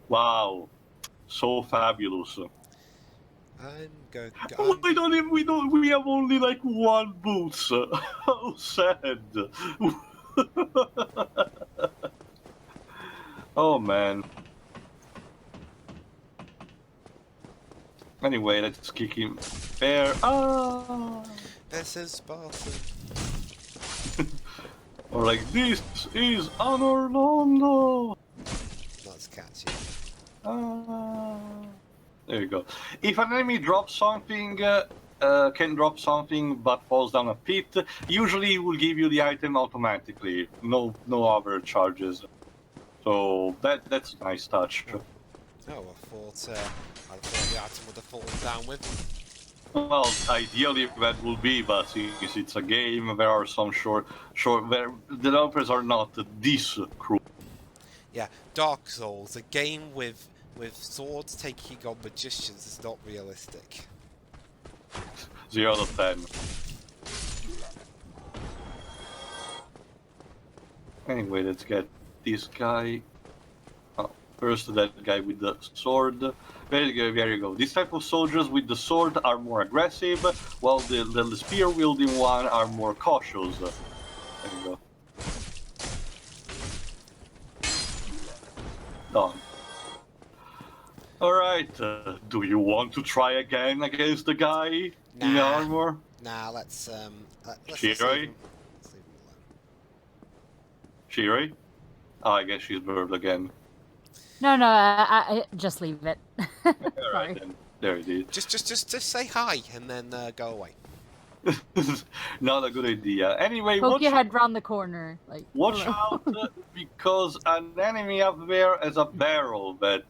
Wow, so fabulous. I'm going. We don't even, we have only like one boots. How sad. Oh man. Anyway, let's kick him there. Ah. This is Spartan. Or like, this is Honor Londo. Let's catch you. Ah. There you go. If an enemy drops something, can drop something but falls down a pit, usually it will give you the item automatically. No other charges. So that's a nice touch. Oh, I thought the item would have fallen down with me. Well, ideally that will be, but since it's a game, there are some short, where the developers are not this cruel. Yeah, Dark Souls, a game with swords taking on magicians is not realistic. 0 out of 10. Anyway, let's get this guy. Oh, first that guy with the sword. There you go. This type of soldiers with the sword are more aggressive, while the spear-wielding one are more cautious. There you go. Done. Alright, do you want to try again against the guy in Nah. armor? Nah, let's Shiroi? leave him alone. Shiroi? Oh, I guess she's burned again. No, I just leave it. Sorry. Alright then. There it is. Just say hi and then go away. Not a good idea. Anyway, Poke watch, your head round the corner. Like, watch hello. out because an enemy up there has a barrel. But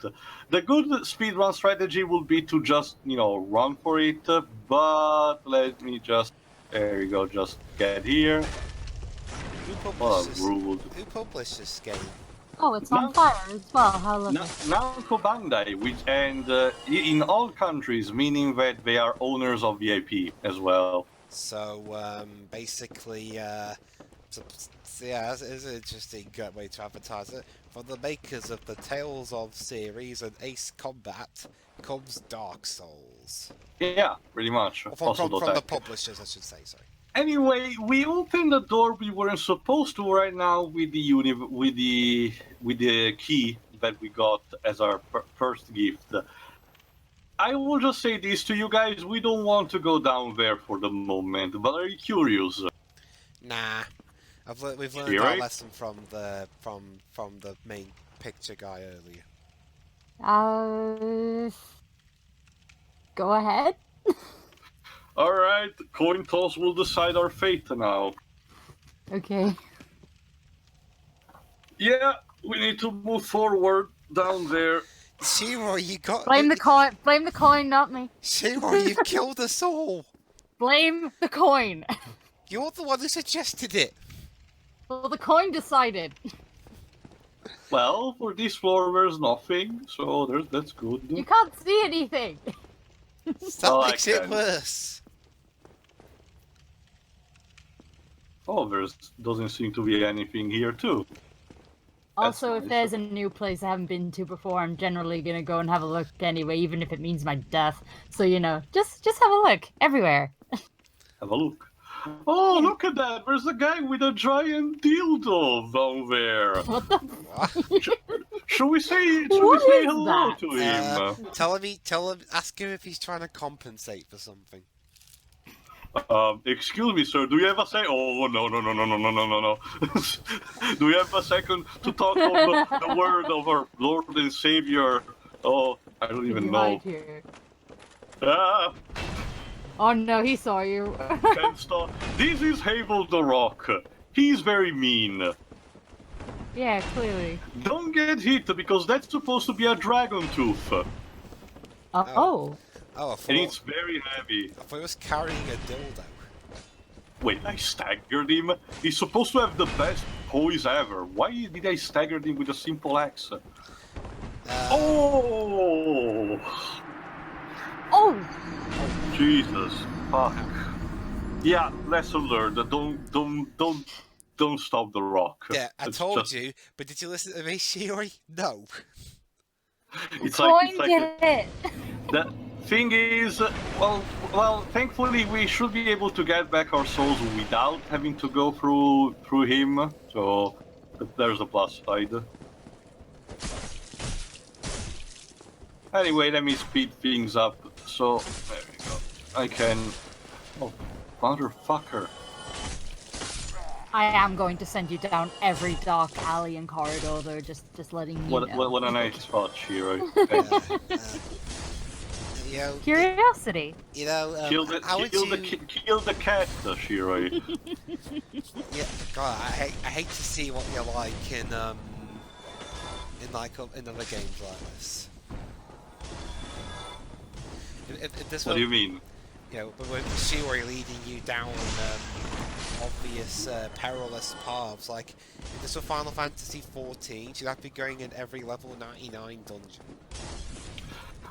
the good speedrun strategy would be to just, run for it. But let me just, there you go, just get here. Who What published a this? rude. Who published this game? Oh, it's No. on fire as well. How lovely. Namco Bandai, and in all countries, meaning that they are owners of the IP as well. So basically, yeah, it's an interesting way to advertise it. From the makers of the Tales of series and Ace Combat comes Dark Souls. Yeah, pretty much. Or from the Tech. publishers, I should say. Sorry. Anyway, we opened the door we weren't supposed to right now with the key that we got as our first gift. I will just say this to you guys: we don't want to go down there for the moment, but are you curious? Nah, we've learned You our right? lesson from the main picture guy earlier. Go ahead. All right, coin toss will decide our fate now. Okay. Yeah, we need to move forward down there. Shiro, you got Blame the coin. Blame the coin, not me. Shiro, you've killed us all. Blame the coin. You're the one who suggested it. Well, the coin decided. Well, for this floor there's nothing, so that's good. You can't see anything. That Well, I makes it can. worse. Oh, doesn't seem to be anything here too. Also, That's if nice. there's a new place I haven't been to before, I'm generally gonna go and have a look anyway, even if it means my death. So just have a look everywhere. Have a look. Oh, look at that! There's a guy with a giant dildo down there. What the? Should we say What is hello that? to him? Tell him, ask him if he's trying to compensate for something. Excuse me, sir. Do you have a second? Oh no. Do you have a second to talk of the word of our Lord and Savior? Oh, I don't even know. Right here. Ah, Oh no, he saw you. can't stop. This is Havel the Rock. He's very mean. Yeah, clearly. Don't get hit because that's supposed to be a dragon tooth, and Oh. Oh, I thought, it's very heavy. I thought he was carrying a dildo. Wait, I staggered him? He's supposed to have the best poise ever. Why did I stagger him with a simple axe? Oh! Oh! Jesus, fuck. Yeah, lesson learned. Don't stop the rock. Yeah, I It's told just, you, but did you listen to me, Shiori? No. it's Coin like did it! the thing is, well, thankfully we should be able to get back our souls without having to go through him. So there's a plus side. Anyway, let me speed things up. So there we go. I can. Oh, motherfucker! I am going to send you down every dark alley and corridor, though, just letting you know. What a nice spot, Shiro. You know, Curiosity. you know, Kill the how would you... kill the cat, Shiro. Yeah, God, I hate to see what you're like in in other games like this. If this What do you mean? You know, but with Shiori leading you down obvious, perilous paths, like if this were Final Fantasy 14, you'd have to be going in every level 99 dungeon.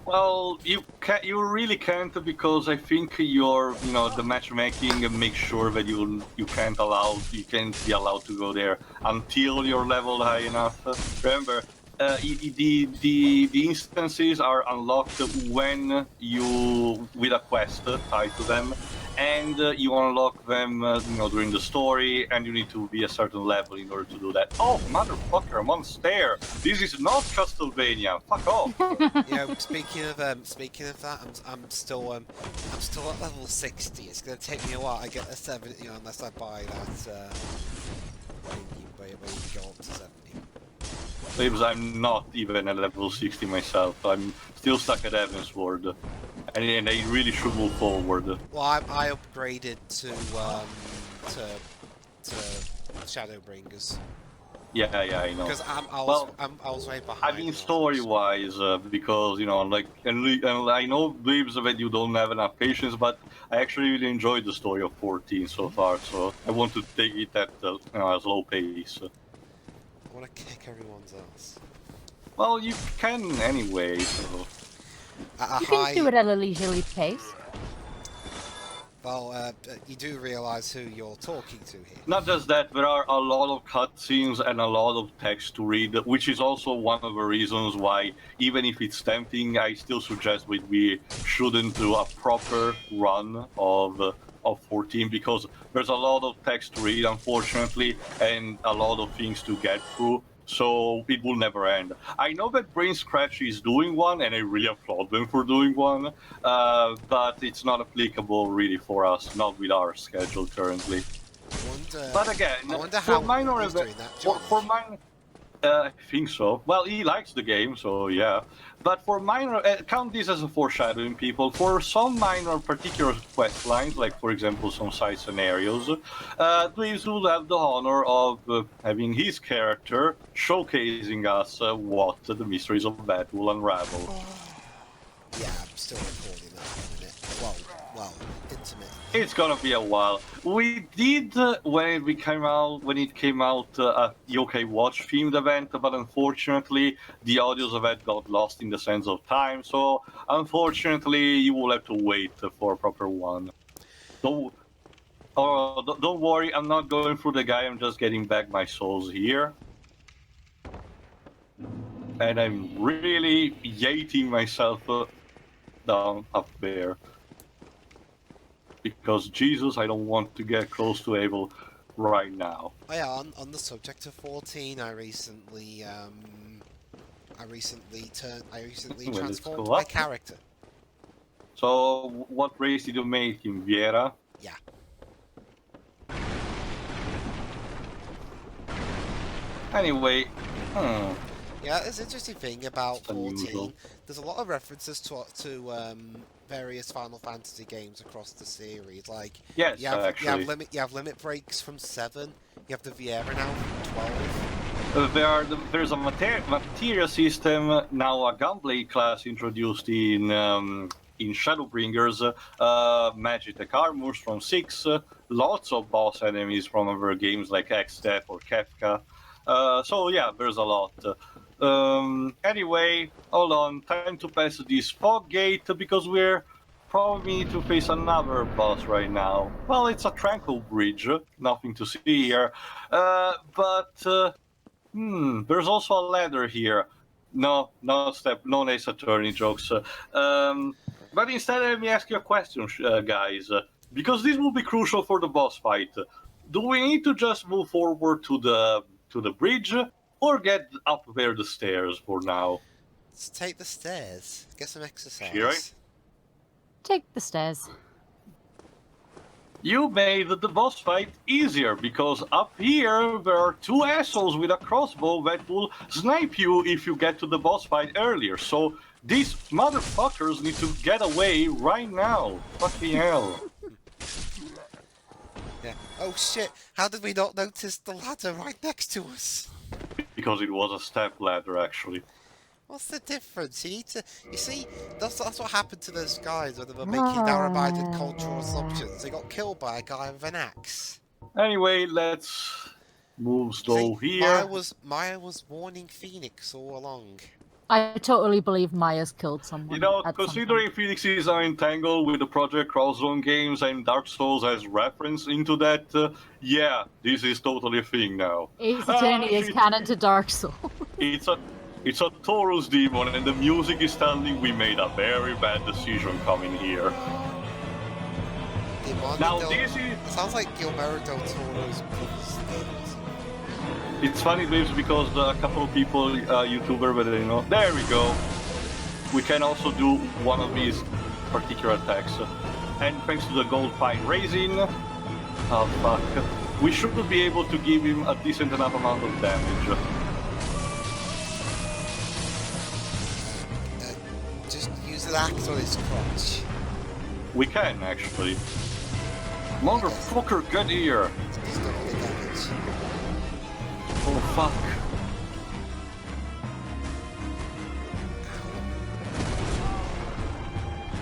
Well, you really can't, because I think the matchmaking makes sure that you can't be allowed to go there until you're leveled high enough. Remember, the instances are unlocked when you with a quest tied to them, and you unlock them during the story, and you need to be a certain level in order to do that. Oh, motherfucker, I'm on stair. This is not Castlevania. Fuck off. You know, speaking of that, I'm still at level 60. It's gonna take me a while to get a 70, unless I buy that thingy where you go up to 70. Babes, I'm not even at level 60 myself. I'm still stuck at Evansward, and I really should move forward. Well, I upgraded to Shadowbringers. Yeah, I know. Because I was way behind. I mean, story-wise, because and I know, Babes, that you don't have enough patience, but I actually really enjoyed the story of 14 so far. So I want to take it at a slow pace. I want to kick everyone's ass. Well, you can anyway, so... You can do it at a leisurely pace. Well, you do realise who you're talking to here. Not just that, there are a lot of cutscenes and a lot of text to read, which is also one of the reasons why, even if it's tempting, I still suggest we shouldn't do a proper run of 14, because there's a lot of text to read, unfortunately, and a lot of things to get through, so it will never end. I know that Brain Scratch is doing one, and I really applaud them for doing one, but it's not applicable really for us, not with our schedule currently. But again, I wonder for how minor he's doing that, for mine, I think so. Well, he likes the game, so yeah. But for minor, count this as a foreshadowing, people. For some minor particular quest lines, like for example some side scenarios, Dweebs will have the honor of having his character showcasing us what the mysteries of that will unravel. Yeah, I'm still recording that in a minute. Well, intimate. It's gonna be a while. We did when it came out a Yokai Watch themed event, but unfortunately the audios of it got lost in the sands of time. So unfortunately, you will have to wait for a proper one. Don't worry, I'm not going through the guy. I'm just getting back my souls here, and I'm really yeeting myself down up there. Because Jesus, I don't want to get close to Abel right now. Oh yeah, on the subject of 14, I recently transformed my character. So, what race did you make him, Viera? Yeah. Anyway, Yeah, there's an interesting thing about 14. Unusual. There's a lot of references to various Final Fantasy games across the series. Like, yes, you have limit breaks from 7. You have the Viera now from 12. There's a materia system, now a gunblade class introduced in Shadowbringers, Magitech armors from 6, lots of boss enemies from other games like X-Death or Kefka. So yeah, there's a lot. Anyway, hold on. Time to pass this fog gate because we're probably need to face another boss right now. Well, it's a tranquil bridge. Nothing to see here. There's also a ladder here. No Ace Attorney jokes. But instead, let me ask you a question, guys. Because this will be crucial for the boss fight. Do we need to just move forward to the bridge, or get up there the stairs for now? Let's take the stairs. Get some exercise. Here, right? Take the stairs. You made the boss fight easier, because up here there are two assholes with a crossbow that will snipe you if you get to the boss fight earlier. So these motherfuckers need to get away right now. Fucking hell. Yeah. Oh shit! How did we not notice the ladder right next to us? Because it was a step ladder, actually. What's the difference? You need to... You see, that's what happened to those guys when they were making narrow-minded cultural assumptions. They got killed by a guy with an axe. Anyway, let's move slow See, here. Maya was warning Phoenix all along. I totally believe Maya's killed someone. You know, at some considering Phoenix is entangled with the Project Crosszone games and Dark Souls as reference into that, yeah, this is totally a thing now. point. Ace Attorney is shit. canon to Dark Souls. It's a Taurus Demon, and the music is telling we made a very bad decision coming here. Now this is... It sounds like Guillermo del Toro's brother's name. It's funny, babes, because a couple of people, YouTuber, but you know, there we go. We can also do one of these particular attacks. And thanks to the gold pine raising, oh fuck, we should be able to give him a decent enough amount of damage. Just use an axe on his crotch. We can, actually. Motherfucker, get here! Just double the damage. Oh fuck.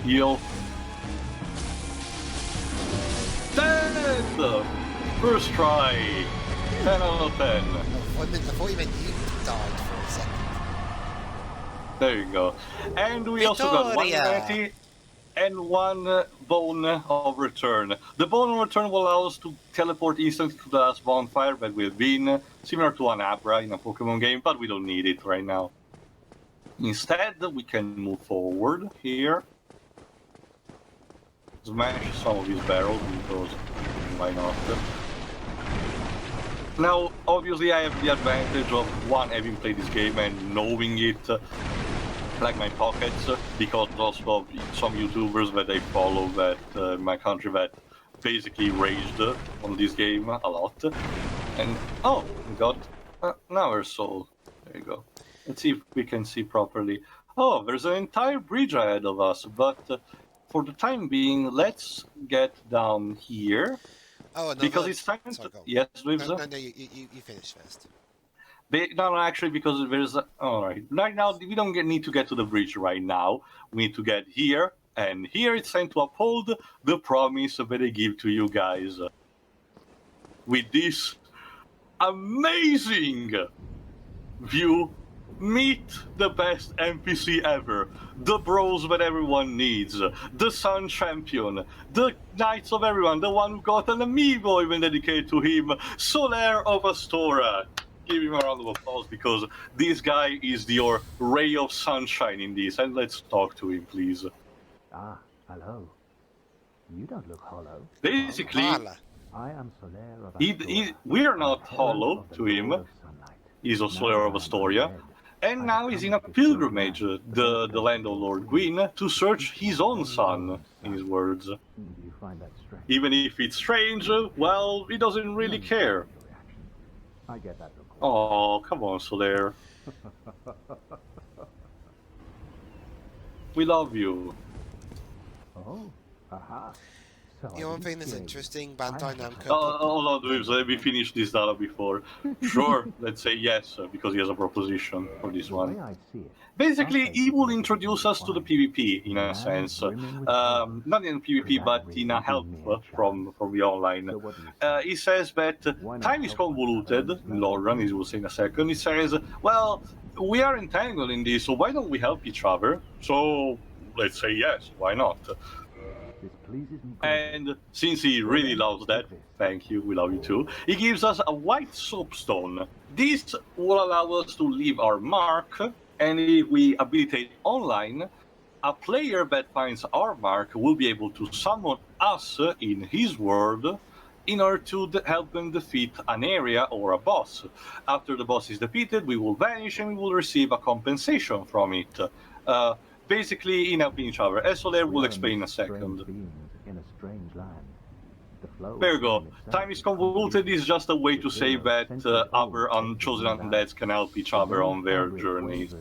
Heal. Dead! First try! 10 out of 10. I thought you meant you died for a second. There you go. And we also got one Victoria! humanity and one bone of return. The bone of return will allow us to teleport instantly to the last bonfire that we've been, similar to an Abra in a Pokemon game, but we don't need it right now. Instead, we can move forward here. Smash some of these barrels, because why not? Now, obviously I have the advantage of, one, having played this game and knowing it like my pockets, because also of some YouTubers that I follow that in my country that basically raged on this game a lot. And, oh, we got another soul. There you go. Let's see if we can see properly. Oh, there's an entire bridge ahead of us, but for the time being, let's get down here. Oh, another... Because it's time Sorry, to... go on. Yes, Lives? No, you finish first. No, actually, because there's... Alright, right now, we don't need to get to the bridge right now. We need to get here, and here it's time to uphold the promise that I give to you guys. With this amazing view, meet the best NPC ever, the bros that everyone needs, the Sun Champion, the Knights of everyone, the one who got an amiibo even dedicated to him, Solaire of Astora. Give him a round of applause, because this guy is your ray of sunshine in this, and let's talk to him, please. Ah, hello. You don't look hollow. Basically, Hala. I am Solaire of we're not hollow to him. He's a Solaire of Astoria. And now he's in a pilgrimage, the land of Lord Gwyn, to search his own son, in his words. Do you find that strange? Even if it's strange, well, he doesn't really care. I get that request. Oh, come on, Solaire. We love you. Oh, aha. So You know one thing that's interesting? Bandai Namco... Hold on, Dweebs, let me finish this data before. Sure, let's say yes, because he has a proposition for this The one. way I see it, Basically, he will introduce us to the PvP, in a sense. Not in PvP, but in a help from the online. so what do you say? He says that time is convoluted, in Lorran, he will say in a second. He says, well, we are entangled in this, so why don't we help each other? So let's say yes, why not? This pleases me greatly. And since he really loves that, thank you, we love you too, he gives us a white soapstone. This will allow us to leave our mark, and if we habilitate online, a player that finds our mark will be able to summon us in his world in order to help them defeat an area or a boss. After the boss is defeated, we will vanish and we will receive a compensation from it. Basically, in helping each other. As Soler will explain in a second. Beings in a strange land. The flow There you of go. time itself Time is is convoluted is just a way to say that other unchosen undeads can help each other on their journeys.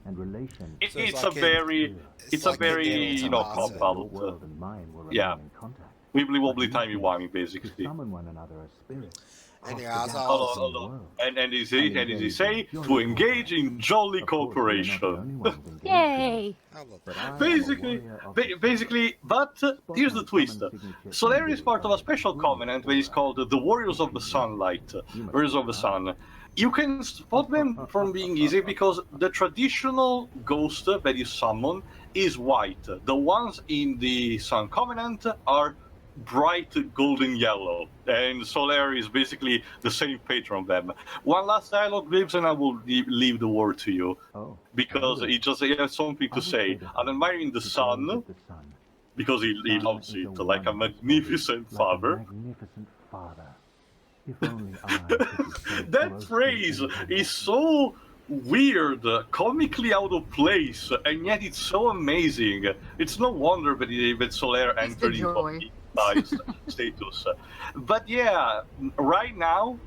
And relation. So It's like a very, it's like a nil to cop Martin. Your out. world and mine will remain Yeah. in contact. Wibbly wobbly But timey you wimey, need basically. To summon one another as spirits. Anyway, across as the I galaxy was- Hold on. world. And as he say, to engage in jolly Of course, we are not the only cooperation. ones engaged in Yay! I love But that. I am a Basically, warrior of the basically, but here's the twist. Solaire is part of a special covenant that is called the Warriors of the Sunlight, Warriors of the Sun. You can spot them from being easy because the traditional ghost that you summon is white. The ones in the Sun Covenant are bright golden yellow, and Solaire is basically the same patron of them. One last dialogue, Lives, and I will leave the word to you Oh, because hello he just has something I to would say. that I'm admiring the the sun gaze of the sun, because he sun loves is it a like a wondrous magnificent body, father. Like a magnificent father. If only I could be said to That roast phrase these things is so weird, comically out of place, and yet it's so amazing. It's no wonder that Solaire It's the entered into joy. the highest status. But yeah, right now,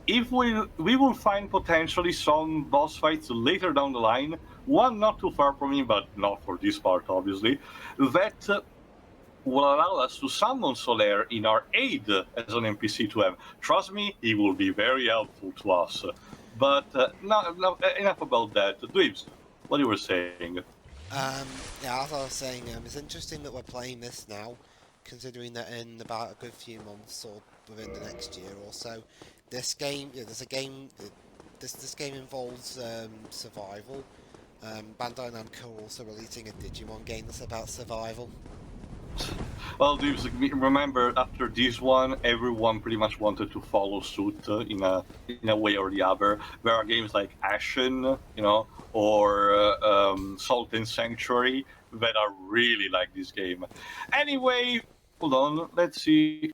if we will find potentially some boss fights later down the line, one not too far from me, but not for this part, obviously, that will allow us to summon Solaire in our aid as an NPC to him. Trust me, he will be very helpful to us. But no, enough about that. Dweebs, what you were saying? Yeah, as I was saying, it's interesting that we're playing this now, considering that in about a good few months or within the next year or so, this game, there's a game, this game involves survival. Bandai Namco are also releasing a Digimon game that's about survival. Well, Dweebs, remember after this one, everyone pretty much wanted to follow suit in a way or the other. There are games like Ashen, or Salt and Sanctuary that are really like this game. Anyway, hold on, let's see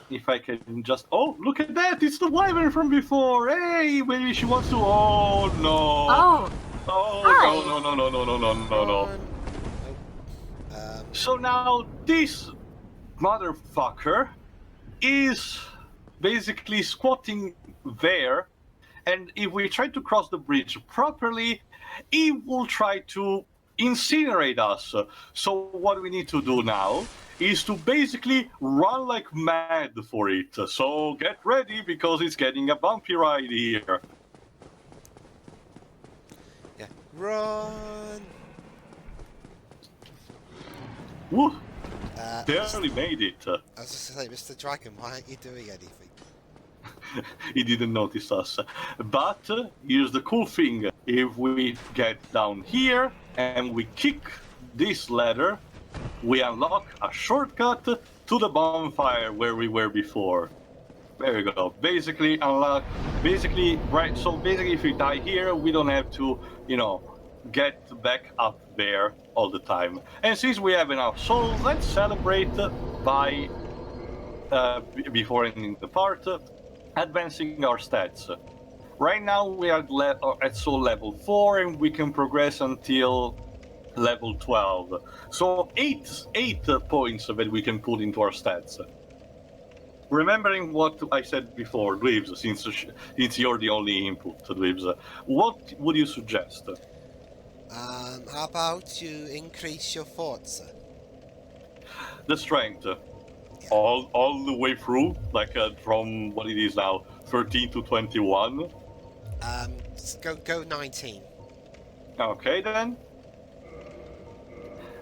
if I can just... Oh, look at that! It's the Wyvern from before! Hey, maybe she wants to... Oh, no! Oh, Oh, hi. no. So now this motherfucker is basically squatting there, and if we try to cross the bridge properly, he will try to incinerate us. So what we need to do now is to basically run like mad for it. So get ready because it's getting a bumpy ride here. Yeah, run! Woo! Mr. Barely made it. I was just gonna say, Mr. Dragon, why aren't you doing anything? He didn't notice us. But here's the cool thing. If we get down here and we kick this ladder, we unlock a shortcut to the bonfire where we were before. There you go. Basically, right, so basically if we die here, we don't have to, get back up there all the time. And since we have enough souls, let's celebrate by, before ending the part, advancing our stats. Right now we are at soul level 4 and we can progress until level 12. So 8 points that we can put into our stats. Remembering what I said before, Dweebs, since you're the only input, Dweebs, what would you suggest? How about you increase your forza? The strength. All the way through, like from what it is now, 13 to 21. Go 19. Okay then.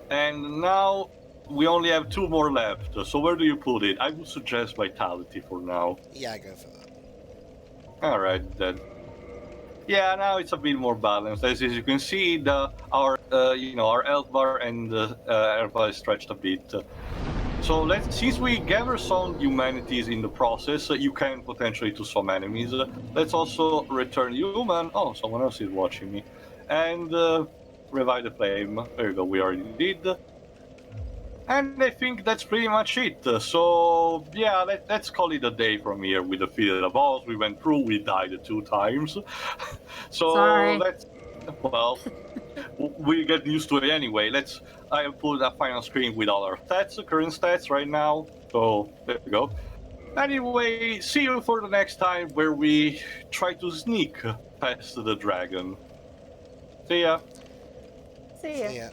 And now we only have 2 more left. So where do you put it? I would suggest vitality for now. Yeah, go for that. All right then. Yeah, now it's a bit more balanced. As you can see, our health bar and health bar is stretched a bit. So since we gather some humanities in the process, you can potentially to some enemies. Let's also return human. Oh, someone else is watching me, and revive the flame. There you go. We already did. And I think that's pretty much it. So yeah, let's call it a day from here with the field of boss. We went through. We died 2 times. So Sorry. we get used to it anyway. I have put a final screen with all our current stats right now. So there we go. Anyway, see you for the next time where we try to sneak past the dragon. See ya. See ya. See ya.